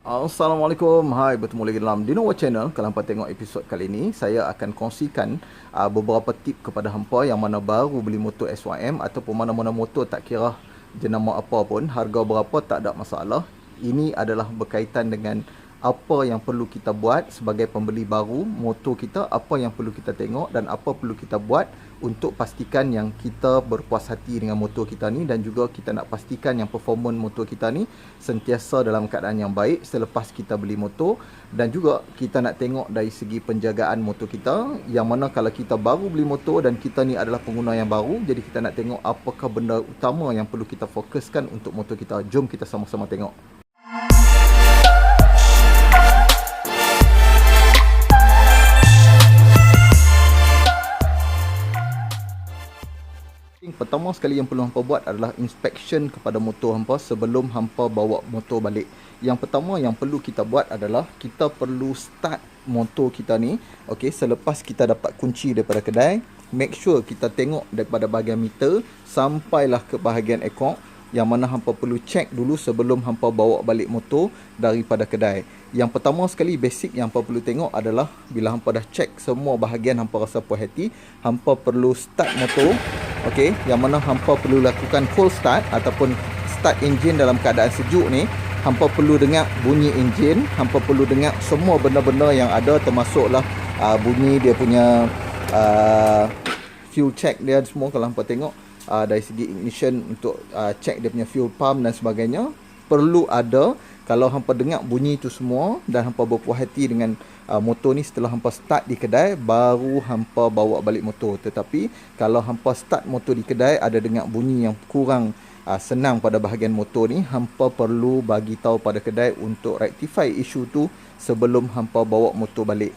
Assalamualaikum. Hai, bertemu lagi dalam Dinowa Channel. Kalau hampa tengok episod kali ini, saya akan kongsikan beberapa tip kepada hampa yang mana baru beli motor SYM ataupun mana-mana motor, tak kira jenama apa pun, harga berapa tak ada masalah. Ini adalah berkaitan dengan apa yang perlu kita buat sebagai pembeli baru motor kita, apa yang perlu kita tengok dan apa perlu kita buat untuk pastikan yang kita berpuas hati dengan motor kita ni, dan juga kita nak pastikan yang performance motor kita ni sentiasa dalam keadaan yang baik selepas kita beli motor. Dan juga kita nak tengok dari segi penjagaan motor kita, yang mana kalau kita baru beli motor dan kita ni adalah pengguna yang baru, jadi kita nak tengok apakah benda utama yang perlu kita fokuskan untuk motor kita. Jom kita sama-sama tengok. Pertama sekali yang perlu hampa buat adalah inspection kepada motor hampa sebelum hampa bawa motor balik. Yang pertama yang perlu kita buat adalah kita perlu start motor kita ni. Okey, selepas kita dapat kunci daripada kedai, make sure kita tengok daripada bahagian meter sampailah ke bahagian ekor, yang mana hampa perlu check dulu sebelum hampa bawa balik motor daripada kedai. Yang pertama sekali basic yang hampa perlu tengok adalah bila hampa dah check semua bahagian, hampa rasa puas hati, hampa perlu start motor. Okey, yang mana hampa perlu lakukan full start ataupun start engine dalam keadaan sejuk ni. Hampa perlu dengar bunyi enjin, hampa perlu dengar semua benda-benda yang ada, termasuklah bunyi dia punya fuel check dia semua. Kalau hampa tengok dari segi ignition untuk check dia punya fuel pump dan sebagainya, perlu ada. Kalau hampa dengar bunyi itu semua dan hampa berpuas hati dengan motor ni setelah hampa start di kedai, baru hampa bawa balik motor. Tetapi kalau hampa start motor di kedai ada dengar bunyi yang kurang senang pada bahagian motor ni, hampa perlu bagi tahu pada kedai untuk rectify isu tu sebelum hampa bawa motor balik.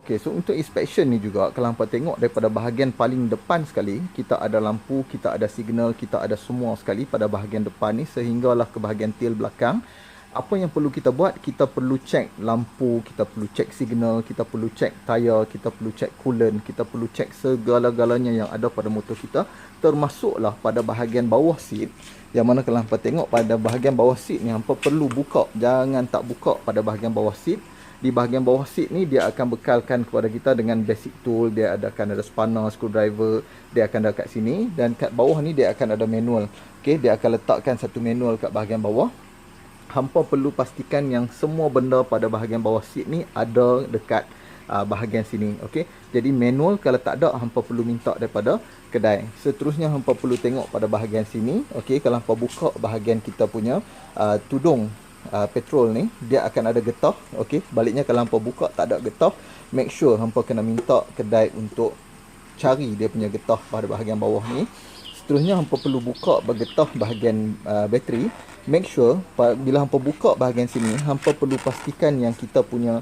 Okay, so untuk inspection ni juga, kalau hampa tengok daripada bahagian paling depan sekali, kita ada lampu, kita ada signal, kita ada semua sekali pada bahagian depan ni, sehinggalah ke bahagian tail belakang. Apa yang perlu kita buat? Kita perlu cek lampu, kita perlu cek signal, kita perlu cek tayar, kita perlu cek coolant, kita perlu cek segala-galanya yang ada pada motor kita, termasuklah pada bahagian bawah seat. Yang mana kalau hampa tengok pada bahagian bawah seat ni, hampa perlu buka, jangan tak buka pada bahagian bawah seat. Di bahagian bawah seat ni dia akan bekalkan kepada kita dengan basic tool. Dia akan ada spanner, screwdriver, dia akan ada kat sini, dan kat bawah ni dia akan ada manual. Okey, dia akan letakkan satu manual kat bahagian bawah. Hampa perlu pastikan yang semua benda pada bahagian bawah seat ni ada dekat bahagian sini. Okey, jadi manual kalau tak ada, hampa perlu minta daripada kedai. Seterusnya hampa perlu tengok pada bahagian sini. Okey, kalau hampa buka bahagian kita punya tudung petrol ni, dia akan ada getah. Okey, sebaliknya kalau hampa buka tak ada getah, make sure hampa kena minta kedai untuk cari dia punya getah pada bahagian bawah ni. Seterusnya hampa perlu buka getah bahagian bateri. Make sure bila hampa buka bahagian sini, hampa perlu pastikan yang kita punya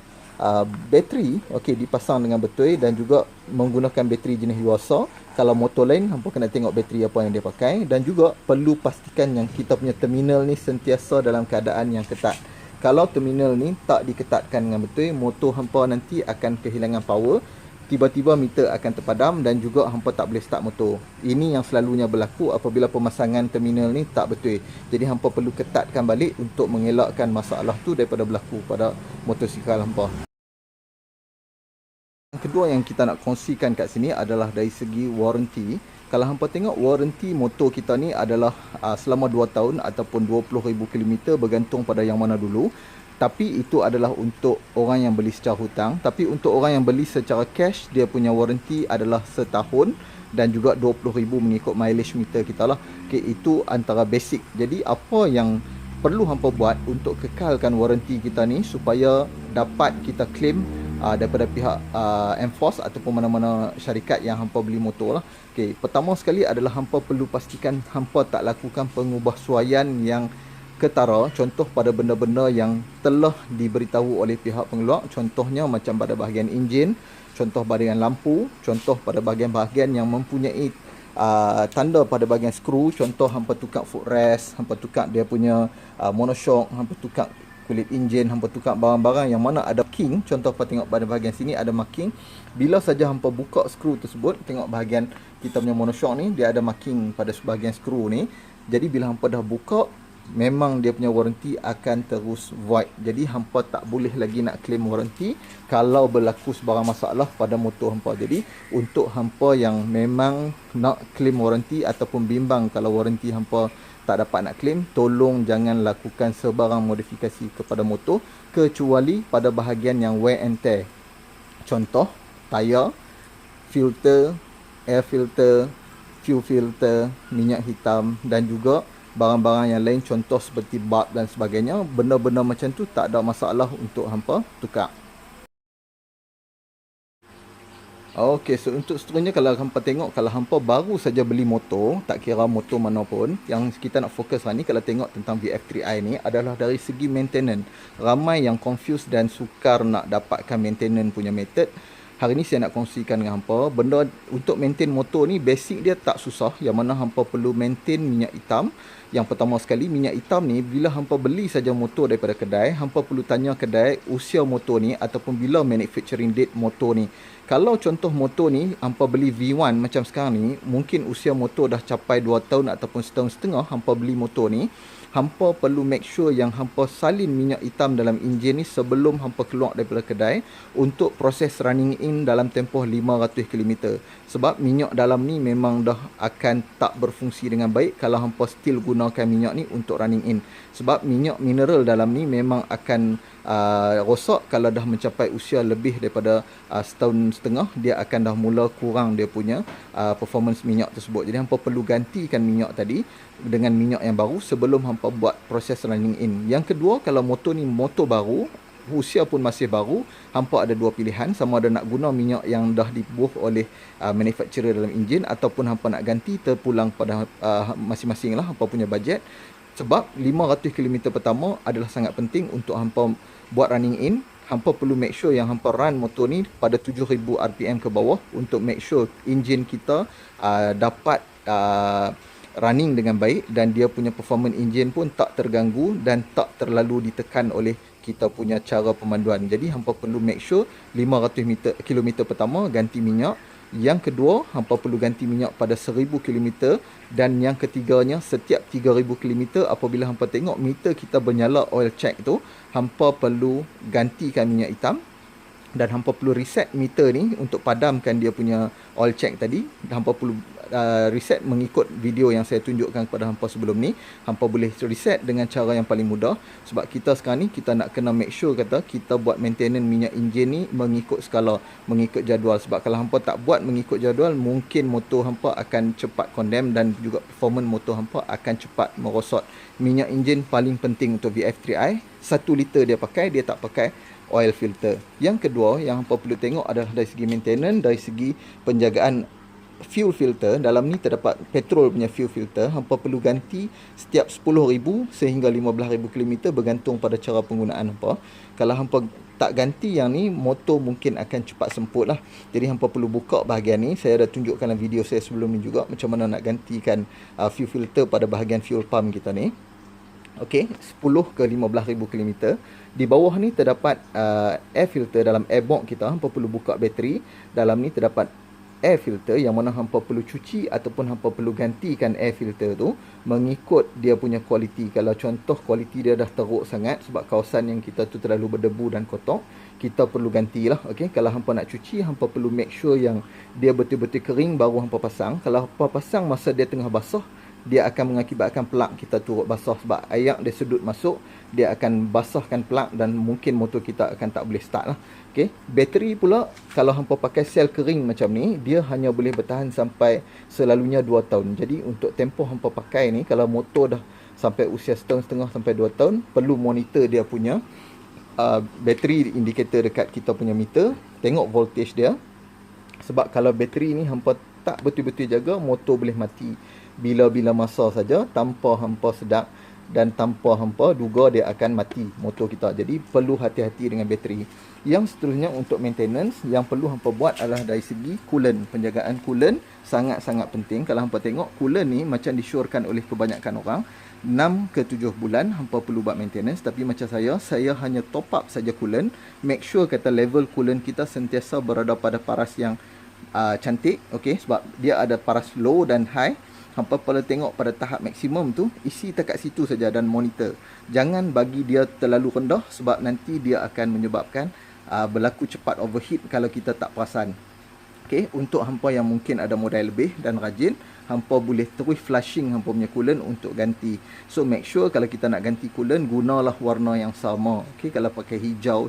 bateri okey dipasang dengan betul, dan juga menggunakan bateri jenis Yuasa. Kalau motor lain, hampa kena tengok bateri apa yang dia pakai, dan juga perlu pastikan yang kita punya terminal ni sentiasa dalam keadaan yang ketat. Kalau terminal ni tak diketatkan dengan betul, motor hampa nanti akan kehilangan power, tiba-tiba meter akan terpadam, dan juga hampa tak boleh start motor. Ini yang selalunya berlaku apabila pemasangan terminal ni tak betul. Jadi hampa perlu ketatkan balik untuk mengelakkan masalah tu daripada berlaku pada motosikal hampa. Yang kedua yang kita nak kongsikan kat sini adalah dari segi warranty. Kalau hampa tengok warranty motor kita ni adalah selama 2 tahun ataupun 20,000 km, bergantung pada yang mana dulu. Tapi itu adalah untuk orang yang beli secara hutang. Tapi untuk orang yang beli secara cash, dia punya warranty adalah setahun dan juga 20,000 mengikut mileage meter kita lah. Okay, itu antara basic. Jadi apa yang perlu hampa buat untuk kekalkan warranty kita ni supaya dapat kita claim daripada pihak Enforce ataupun mana-mana syarikat yang hampa beli motor lah. Okay, pertama sekali adalah hampa perlu pastikan hampa tak lakukan pengubahsuaian yang ketara, contoh pada benda-benda yang telah diberitahu oleh pihak pengeluar. Contohnya macam pada bahagian enjin, contoh bahagian lampu, contoh pada bahagian-bahagian yang mempunyai tanda pada bahagian skru. Contoh hampa tukar footrest, hampa tukar dia punya monoshock, hampa tukar kulit enjin, hampa tukar barang-barang yang mana ada marking. Contoh hampa tengok pada bahagian sini ada marking. Bila saja hampa buka skru tersebut, tengok bahagian kita punya monoshock ni, dia ada marking pada sebahagian skru ni. Jadi bila hampa dah buka, memang dia punya warranty akan terus void. Jadi hampa tak boleh lagi nak claim warranty kalau berlaku sebarang masalah pada motor hampa. Jadi untuk hampa yang memang nak claim warranty ataupun bimbang kalau warranty hampa tak dapat nak claim, tolong jangan lakukan sebarang modifikasi kepada motor kecuali pada bahagian yang wear and tear. Contoh, tayar, filter, air filter, fuel filter, minyak hitam dan juga barang-barang yang lain, contoh seperti bulb dan sebagainya. Benda-benda macam tu tak ada masalah untuk hampa tukar. Okey, so untuk seterusnya, kalau hampa tengok, kalau hampa baru saja beli motor, tak kira motor mana pun, yang kita nak fokus hari ni, kalau tengok tentang VF3i ni, adalah dari segi maintenance. Ramai yang confused dan sukar nak dapatkan maintenance punya method. Hari ni saya nak kongsikan dengan hampa, benda untuk maintain motor ni, basic dia tak susah, yang mana hampa perlu maintain minyak hitam. Yang pertama sekali, minyak hitam ni, bila hampa beli saja motor daripada kedai, hampa perlu tanya kedai usia motor ni ataupun bila manufacturing date motor ni. Kalau contoh motor ni, hampa beli V1 macam sekarang ni, mungkin usia motor dah capai 2 tahun ataupun setahun setengah hampa beli motor ni. Hampa perlu make sure yang hampa salin minyak hitam dalam enjin ni sebelum hampa keluar daripada kedai untuk proses running in dalam tempoh 500 km. Sebab minyak dalam ni memang dah akan tak berfungsi dengan baik kalau hampa still gunakan minyak ni untuk running in. Sebab minyak mineral dalam ni memang akan rosak kalau dah mencapai usia lebih daripada setahun setengah. Dia akan dah mula kurang dia punya performance minyak tersebut. Jadi hampa perlu gantikan minyak tadi dengan minyak yang baru sebelum hampa buat proses running in. Yang kedua, kalau motor ni motor baru, usia pun masih baru, hampa ada dua pilihan, sama ada nak guna minyak yang dah dibuh oleh manufacturer dalam enjin ataupun hampa nak ganti, terpulang pada masing-masing lah hampa punya bajet. Sebab 500 km pertama adalah sangat penting untuk hampa buat running in. Hampa perlu make sure yang hampa run motor ni pada 7000 RPM ke bawah untuk make sure enjin kita dapat running dengan baik dan dia punya performance enjin pun tak terganggu dan tak terlalu ditekan oleh kita punya cara pemanduan. Jadi hampa perlu make sure 500 km pertama ganti minyak. Yang kedua, hampa perlu ganti minyak pada 1000 km. Dan yang ketiganya, setiap 3000 km apabila hampa tengok meter kita bernyala oil check tu, hampa perlu gantikan minyak hitam. Dan hampa perlu reset meter ni untuk padamkan dia punya oil check tadi. Hampa perlu reset mengikut video yang saya tunjukkan kepada hampa sebelum ni. Hampa boleh reset dengan cara yang paling mudah. Sebab kita sekarang ni, kita nak kena make sure kata kita buat maintenance minyak enjin ni mengikut skala, mengikut jadual. Sebab kalau hampa tak buat mengikut jadual, mungkin motor hampa akan cepat condemn dan juga performance motor hampa akan cepat merosot. Minyak enjin paling penting untuk VF3i. 1 liter dia pakai, dia tak pakai oil filter. Yang kedua yang hampa perlu tengok adalah dari segi maintenance, dari segi penjagaan fuel filter. Dalam ni terdapat petrol punya fuel filter. Hampa perlu ganti setiap 10,000 sehingga 15,000 km bergantung pada cara penggunaan hampa. Kalau hampa tak ganti yang ni, motor mungkin akan cepat semput lah. Jadi hampa perlu buka bahagian ni. Saya dah tunjukkan dalam video saya sebelum ni juga macam mana nak gantikan fuel filter pada bahagian fuel pump kita ni. Okey, 10 ke 15,000 km. Di bawah ni terdapat air filter dalam airbox kita. Hampa perlu buka bateri. Dalam ni terdapat air filter yang mana hampa perlu cuci ataupun hampa perlu gantikan air filter tu mengikut dia punya kualiti. Kalau contoh kualiti dia dah teruk sangat sebab kawasan yang kita tu terlalu berdebu dan kotor, kita perlu gantilah. Okey, kalau hampa nak cuci, hampa perlu make sure yang dia betul-betul kering baru hampa pasang. Kalau hampa pasang masa dia tengah basah, dia akan mengakibatkan pelak kita turut basah sebab air dia sedut masuk, dia akan basahkan pelak dan mungkin motor kita akan tak boleh start lah. Okay. Bateri pula, kalau hampa pakai sel kering macam ni, dia hanya boleh bertahan sampai selalunya 2 tahun. Jadi untuk tempoh hampa pakai ni, kalau motor dah sampai usia setahun setengah sampai 2 tahun, perlu monitor dia punya bateri indicator dekat kita punya meter, tengok voltage dia. Sebab kalau bateri ni hampa tak betul-betul jaga, motor boleh mati bila-bila masa saja tanpa hampa sedar dan tanpa hampa duga dia akan mati motor kita. Jadi perlu hati-hati dengan bateri. Yang seterusnya untuk maintenance yang perlu hampa buat adalah dari segi coolant. Penjagaan coolant sangat-sangat penting. Kalau hampa tengok coolant ni macam disyorkan oleh kebanyakan orang, 6 ke 7 bulan hampa perlu buat maintenance. Tapi macam saya hanya top up saja coolant. Make sure kata level coolant kita sentiasa berada pada paras yang cantik. Okay, sebab dia ada paras low dan high. hampa perlu tengok pada tahap maksimum tu, isi dekat situ saja dan monitor. Jangan bagi dia terlalu rendah sebab nanti dia akan menyebabkan berlaku cepat overheat kalau kita tak perasan. Okey, untuk hampa yang mungkin ada modal lebih dan rajin, hampa boleh terus flushing hampa punya coolant untuk ganti. So make sure kalau kita nak ganti coolant, gunalah warna yang sama. Okey, kalau pakai hijau,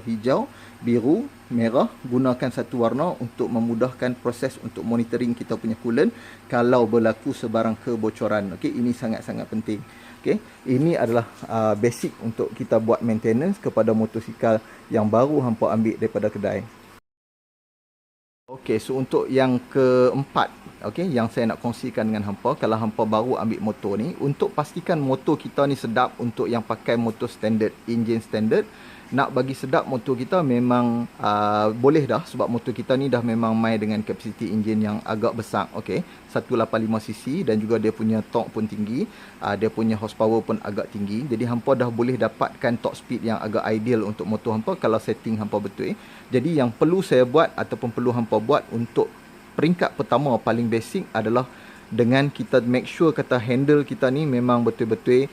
biru, merah, gunakan satu warna untuk memudahkan proses untuk monitoring kita punya coolant kalau berlaku sebarang kebocoran. Okey, ini sangat-sangat penting. Okey, ini adalah basic untuk kita buat maintenance kepada motosikal yang baru hampa ambil daripada kedai. Okey, so untuk yang keempat, okey, yang saya nak kongsikan dengan hampa, kalau hampa baru ambil motor ni, untuk pastikan motor kita ni sedap untuk yang pakai motor standard, engine standard, nak bagi sedap motor kita memang boleh dah sebab motor kita ni dah memang main dengan capacity engine yang agak besar, okey, 185cc dan juga dia punya torque pun tinggi, dia punya horsepower pun agak tinggi. Jadi hampa dah boleh dapatkan top speed yang agak ideal untuk motor hampa kalau setting hampa betul. Jadi yang perlu saya buat ataupun perlu hampa buat untuk peringkat pertama paling basic adalah dengan kita make sure kata handle kita ni memang betul-betul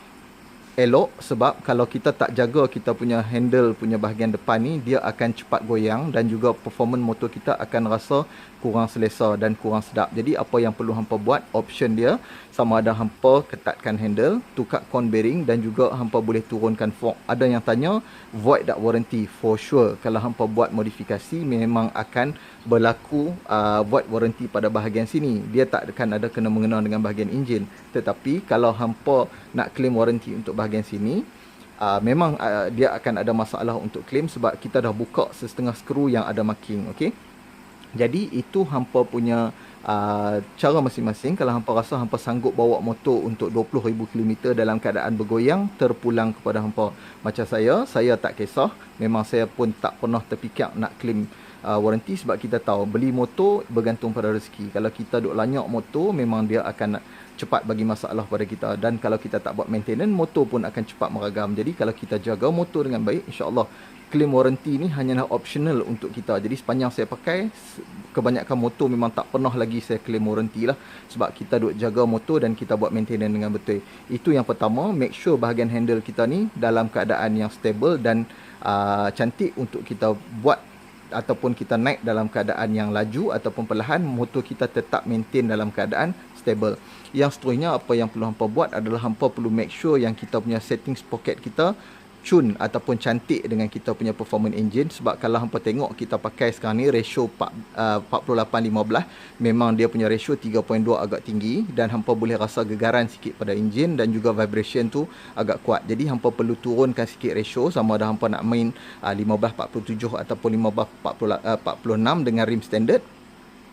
elok, sebab kalau kita tak jaga kita punya handle punya bahagian depan ni, dia akan cepat goyang dan juga performance motor kita akan rasa kurang selesa dan kurang sedap. Jadi apa yang perlu hampa buat, option dia sama ada hampa ketatkan handle, tukar cone bearing dan juga hampa boleh turunkan fork. Ada yang tanya void tak warranty? For sure kalau hampa buat modifikasi memang akan berlaku void warranty pada bahagian sini. Dia tak akan ada kena-mengena dengan bahagian enjin. Tetapi kalau hampa nak claim warranty untuk bahagian sini, memang dia akan ada masalah untuk claim sebab kita dah buka setengah skru yang ada marking. Okey, jadi itu hampa punya cara masing-masing. Kalau hampa rasa hampa sanggup bawa motor untuk 20,000 km dalam keadaan bergoyang, terpulang kepada hampa. Macam saya tak kisah. Memang saya pun tak pernah terfikir nak claim warranty sebab kita tahu beli motor bergantung pada rezeki. Kalau kita duk lanyak motor, memang dia akan cepat bagi masalah pada kita, dan kalau kita tak buat maintenance, motor pun akan cepat meragam. Jadi kalau kita jaga motor dengan baik, insya-Allah claim warranty ni hanyalah optional untuk kita. Jadi sepanjang saya pakai, kebanyakan motor memang tak pernah lagi saya claim warranty lah, sebab kita duk jaga motor dan kita buat maintenance dengan betul. Itu yang pertama, make sure bahagian handle kita ni dalam keadaan yang stable dan cantik untuk kita buat ataupun kita naik dalam keadaan yang laju ataupun perlahan, motor kita tetap maintain dalam keadaan stable. Yang seterusnya apa yang perlu hampa buat adalah hampa perlu make sure yang kita punya setting sprocket kita cun ataupun cantik dengan kita punya performance engine. Sebab kalau hampa tengok kita pakai sekarang ni ratio 48-15, memang dia punya ratio 3.2 agak tinggi dan hampa boleh rasa gegaran sikit pada engine dan juga vibration tu agak kuat. Jadi hampa perlu turunkan sikit ratio, sama ada hampa nak main 15-47 ataupun 15-46 dengan rim standard.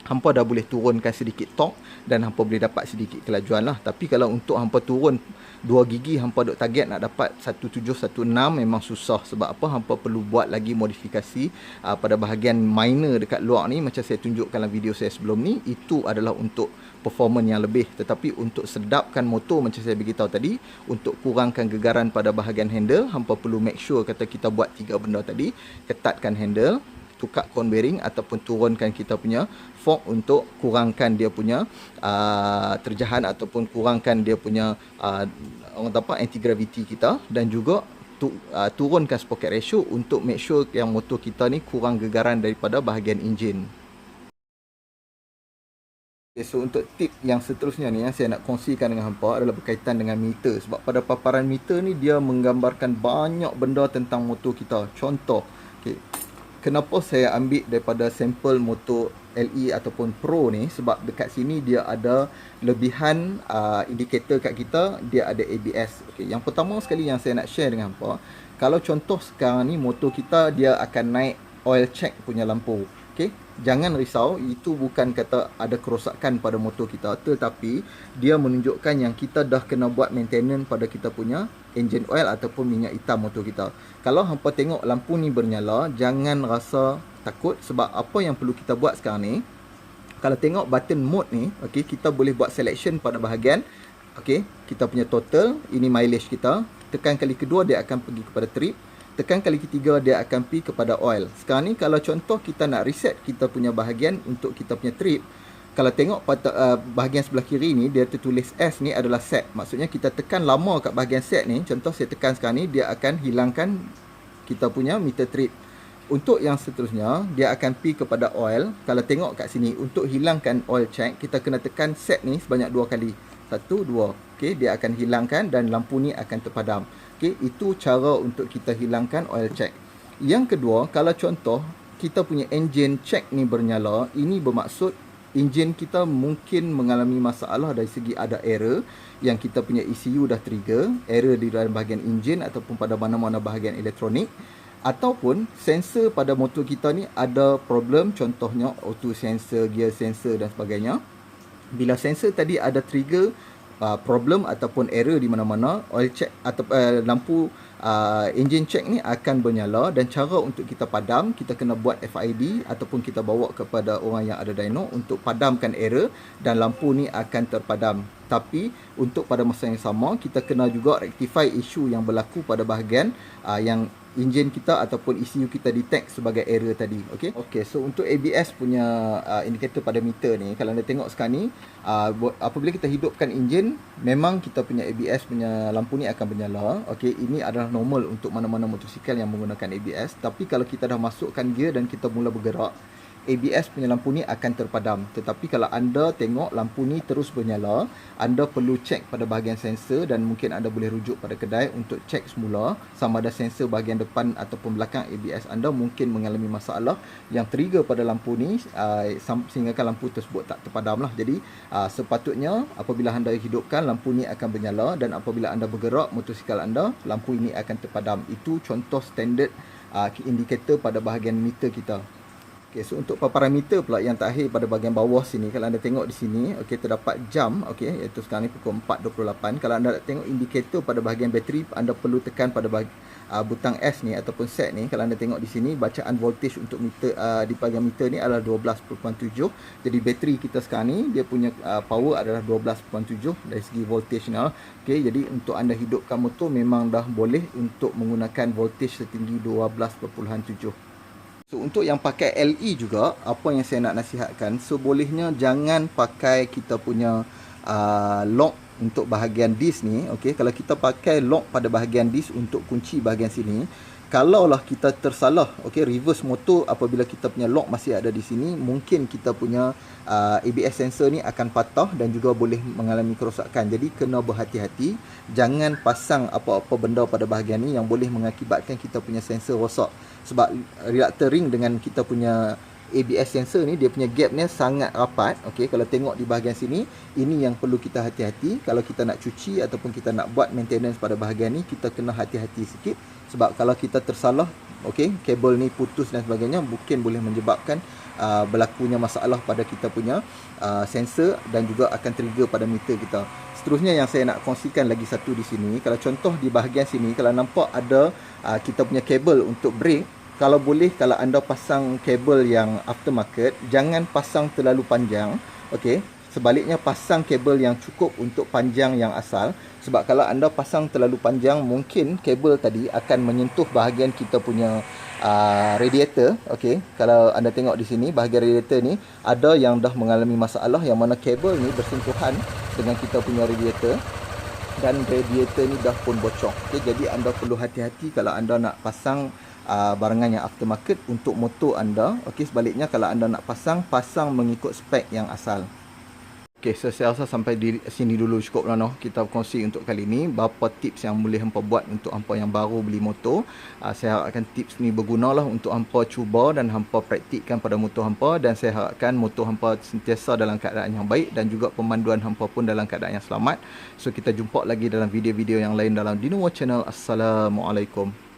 Hampa dah boleh turunkan sedikit torque dan hampa boleh dapat sedikit kelajuan lah. Tapi kalau untuk hampa turun 2 gigi, hampa duk target nak dapat 1716, memang susah. Sebab apa? Hampa perlu buat lagi modifikasi pada bahagian minor dekat luar ni, macam saya tunjukkan dalam video saya sebelum ni. Itu adalah untuk performance yang lebih. Tetapi untuk sedapkan motor, macam saya beritahu tadi, untuk kurangkan gegaran pada bahagian handle, hampa perlu make sure kata kita buat 3 benda tadi. Ketatkan handle, tukar cone bearing ataupun turunkan kita punya fork untuk kurangkan dia punya terjahan ataupun kurangkan dia punya anti gravity kita, dan juga turunkan sprocket ratio untuk make sure yang motor kita ni kurang gegaran daripada bahagian enjin. Okay, so untuk tip yang seterusnya ni yang saya nak kongsikan dengan hampa adalah berkaitan dengan meter. Sebab pada paparan meter ni dia menggambarkan banyak benda tentang motor kita. Contoh, okay, kenapa saya ambil daripada sampel motor LE ataupun Pro ni, sebab dekat sini dia ada lebihan indikator kat kita, dia ada ABS. Okay, yang pertama sekali yang saya nak share dengan hampa, kalau contoh sekarang ni motor kita dia akan naik oil check punya lampu. Okay, jangan risau, itu bukan kata ada kerosakan pada motor kita, tetapi dia menunjukkan yang kita dah kena buat maintenance pada kita punya engine oil ataupun minyak hitam motor kita. Kalau hampa tengok lampu ni bernyala, jangan rasa takut, sebab apa yang perlu kita buat sekarang ni, kalau tengok button mode ni, okey, kita boleh buat selection pada bahagian, okey, kita punya total, ini mileage kita. Tekan kali kedua dia akan pergi kepada trip. Tekan kali ketiga dia akan pergi kepada oil. Sekarang ni kalau contoh kita nak reset kita punya bahagian untuk kita punya trip, Kalau tengok bahagian sebelah kiri ni, dia tertulis S ni adalah set. Maksudnya kita tekan lama kat bahagian set ni, contoh saya tekan sekarang ni, dia akan hilangkan kita punya meter trip. Untuk yang seterusnya, dia akan pergi kepada oil. Kalau tengok kat sini, untuk hilangkan oil check, kita kena tekan set ni sebanyak 2 kali. 1, 2. Okay, dia akan hilangkan dan lampu ni akan terpadam. Okay, itu cara untuk kita hilangkan oil check. Yang kedua, kalau contoh kita punya engine check ni bernyala, ini bermaksud enjin kita mungkin mengalami masalah dari segi ada error yang kita punya ECU dah trigger, error di dalam bahagian enjin ataupun pada mana-mana bahagian elektronik, ataupun sensor pada motor kita ni ada problem, contohnya auto sensor, gear sensor dan sebagainya. Bila sensor tadi ada trigger problem ataupun error di mana-mana, oil check atau lampu engine check ni akan bernyala, dan cara untuk kita padam, kita kena buat FID ataupun kita bawa kepada orang yang ada dyno untuk padamkan error dan lampu ni akan terpadam. Tapi untuk pada masa yang sama, kita kena juga rectify isu yang berlaku pada bahagian yang enjin kita ataupun ECU kita detect sebagai error tadi. Okey, so untuk ABS punya indikator pada meter ni, kalau anda tengok sekarang ni, apabila kita hidupkan enjin, memang kita punya ABS punya lampu ni akan bernyala. Okey, ini adalah normal untuk mana-mana motosikal yang menggunakan ABS. Tapi kalau kita dah masukkan gear dan kita mula bergerak, ABS punya lampu ni akan terpadam. Tetapi kalau anda tengok lampu ni terus bernyala, anda perlu cek pada bahagian sensor, dan mungkin anda boleh rujuk pada kedai untuk cek semula sama ada sensor bahagian depan ataupun belakang ABS anda mungkin mengalami masalah yang trigger pada lampu ni sehingga lampu tersebut tak terpadam lah. Jadi sepatutnya apabila anda hidupkan, lampu ni akan bernyala, dan apabila anda bergerak motosikal anda, lampu ini akan terpadam. Itu contoh standard indikator pada bahagian meter kita. Okey, so untuk paparan meter pula yang terakhir pada bahagian bawah sini, kalau anda tengok di sini, okey, terdapat jam, okey, iaitu sekarang ni pukul 4.28. Kalau anda nak tengok indikator pada bahagian bateri, anda perlu tekan pada butang S ni ataupun set ni. Kalau anda tengok di sini, bacaan voltage untuk meter di bahagian meter ni adalah 12.7. Jadi bateri kita sekarang ni, dia punya power adalah 12.7 dari segi voltage ni. Okey, jadi untuk anda hidupkan motor memang dah boleh untuk menggunakan voltage setinggi 12.7. So, untuk yang pakai LE juga, apa yang saya nak nasihatkan, sebolehnya jangan pakai kita punya lock untuk bahagian disk ni. Okey, kalau kita pakai lock pada bahagian disk untuk kunci bahagian sini, kalaulah kita tersalah, okey, reverse motor apabila kita punya lock masih ada di sini, mungkin kita punya ABS sensor ni akan patah dan juga boleh mengalami kerosakan. Jadi kena berhati-hati, jangan pasang apa-apa benda pada bahagian ni yang boleh mengakibatkan kita punya sensor rosak. Sebab reaktor ring dengan kita punya ABS sensor ni, dia punya gap ni sangat rapat. Okey, kalau tengok di bahagian sini, ini yang perlu kita hati-hati. Kalau kita nak cuci ataupun kita nak buat maintenance pada bahagian ni, kita kena hati-hati sikit. Sebab kalau kita tersalah, okey, kabel ni putus dan sebagainya, mungkin boleh menyebabkan berlakunya masalah pada kita punya sensor dan juga akan trigger pada meter kita. Seterusnya yang saya nak kongsikan lagi satu di sini, kalau contoh di bahagian sini, kalau nampak ada kita punya kabel untuk brake, kalau boleh, kalau anda pasang kabel yang aftermarket, jangan pasang terlalu panjang. Okey, sebaliknya pasang kabel yang cukup untuk panjang yang asal. Sebab kalau anda pasang terlalu panjang, mungkin kabel tadi akan menyentuh bahagian kita punya radiator. Okey, kalau anda tengok di sini, bahagian radiator ni ada yang dah mengalami masalah, yang mana kabel ni bersentuhan dengan kita punya radiator, dan radiator ni dah pun bocor. Okey, jadi anda perlu hati-hati kalau anda nak pasang barangan yang aftermarket untuk motor anda. Okey, sebaliknya kalau anda nak pasang mengikut spek yang asal. Okey, so saya rasa sampai di sini dulu cukup lah, noh. Kita kongsi untuk kali ni beberapa tips yang boleh hampa buat untuk hampa yang baru beli motor. Saya harapkan tips ni berguna lah untuk hampa cuba dan hampa praktikkan pada motor hampa, dan saya harapkan motor hampa sentiasa dalam keadaan yang baik dan juga pemanduan hampa pun dalam keadaan yang selamat. So kita jumpa lagi dalam video-video yang lain dalam Dino Channel. Assalamualaikum.